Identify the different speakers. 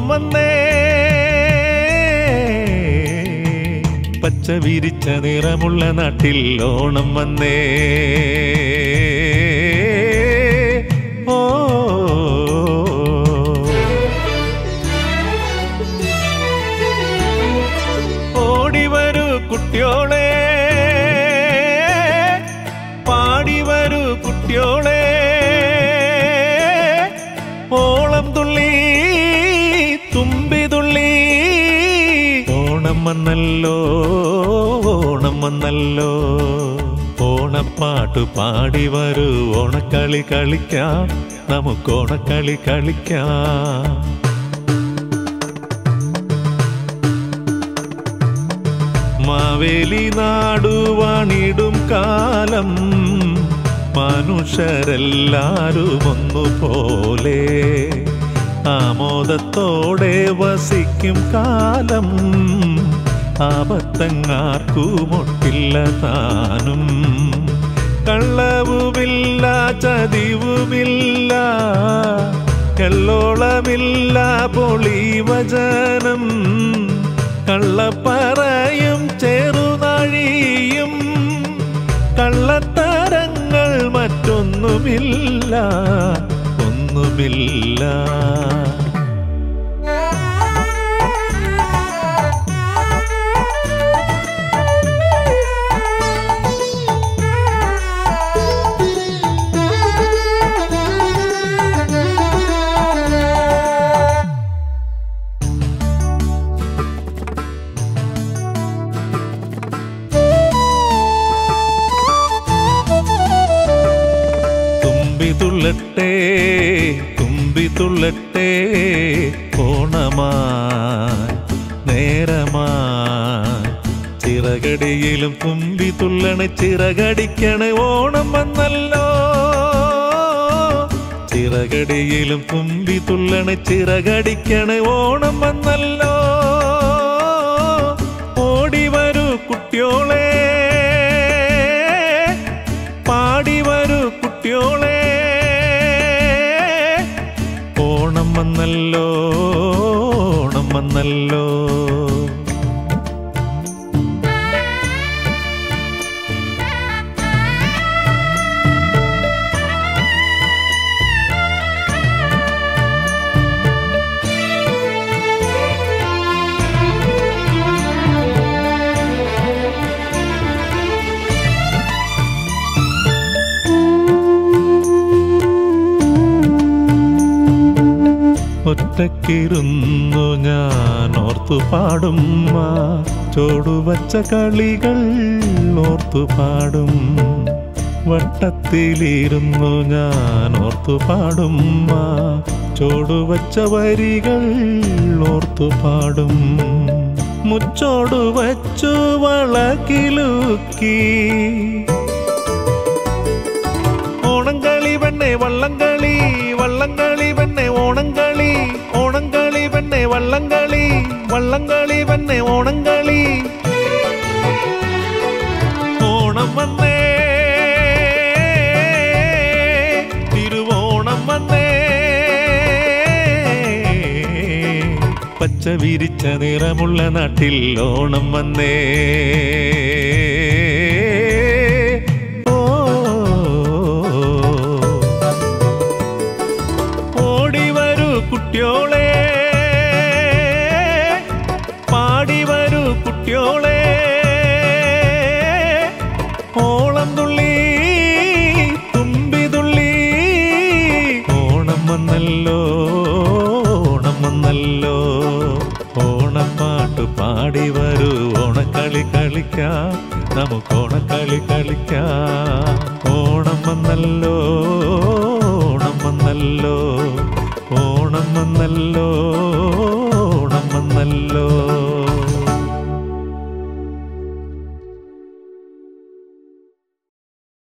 Speaker 1: ഓണം വന്നേ പച്ച വിരിച്ച നിറമുള്ള നാട്ടിൽ ഓണം വന്നേ ഓ ഓടിവരൂ കുട്ടിയോളെ പാടിവരൂ കുട്ടിയോളെ ഓളം തുള്ളി തുമ്പി തുള്ളി ഓണം വന്നല്ലോ ഓണം വന്നല്ലോ ഓണപ്പാട്ടു പാടി വരൂ ഓണക്കളി കളിക്കാം നമുക്ക് ഓണക്കളി കളിക്കാം മാവേലി നാടുവാണിടും കാലം മനുഷ്യരെല്ലാരും ഒന്നുപോലെ ആമോദത്തോടെ വസിക്കും കാലം ആപത്തങ്ങാർക്കുമൊട്ടില്ല താനും കള്ളവുമില്ല ചതിവുമില്ല കള്ളോളമില്ല പൊളിവചനം കള്ളപ്പറയും ചെറുനാഴിയും കള്ളത്തരങ്ങൾ മറ്റൊന്നുമില്ല ഒന്നുമില്ല തുമ്പി തുള്ളട്ടെ ഓണമായി നേരമായി ചിറകടിയിലും തുമ്പി തുള്ളണ ചിറകടിക്കണ ഓണം വന്നല്ലോ ചിറകടിയിലും തുമ്പി തുള്ളണ ചിറകടിക്കണ ഓണം വന്നല്ലോ ഓടിവരൂ കുട്ടിയോളെ പാടിവരൂ കുട്ടിയോളെ ഓണം വന്നല്ലോ ഓണം വന്നല്ലോ ഒറ്റക്കിരുന്നു ഞാൻ ഓർത്തു പാടും ചോടുവച്ച കളികൾ ഓർത്തു പാടും വട്ടത്തിലിരുന്നു ഞാൻ ഓർത്തു പാടും ചോടുവച്ച വരികൾ ഓർത്തു പാടും മുച്ചോടു വച്ചു വളകിലുക്കി ഓണംകളി പെണ്ണെ വള്ളംകളി വള്ളംകളി പെണ്ണെ ഓണംകളി ഓണംകളി പെണ്ണെ വള്ളംകളി വള്ളംകളി പെണ്ണെ ഓണംകളി ഓണം വന്നേ തിരുവോണം വന്നേ പച്ച വിരിച്ച നിറമുള്ള നാട്ടിൽ ഓണം വന്നേ കുട്ടിയോളെ പാടിവരൂ കുട്ടിയോളെ ഓളം തുള്ളി തുമ്പി തുള്ളി ഓണം വന്നല്ലോ ഓണം വന്നല്ലോ ഓണപ്പാട്ടു പാടിവരൂ ഓണക്കളി കളിക്കാം നമുക്ക് ഓണക്കളി കളിക്കാം ഓണം വന്നല്ലോ ഓണം വന്നല്ലോ ഓണം വന്നല്ലോ ഓണം വന്നല്ലോ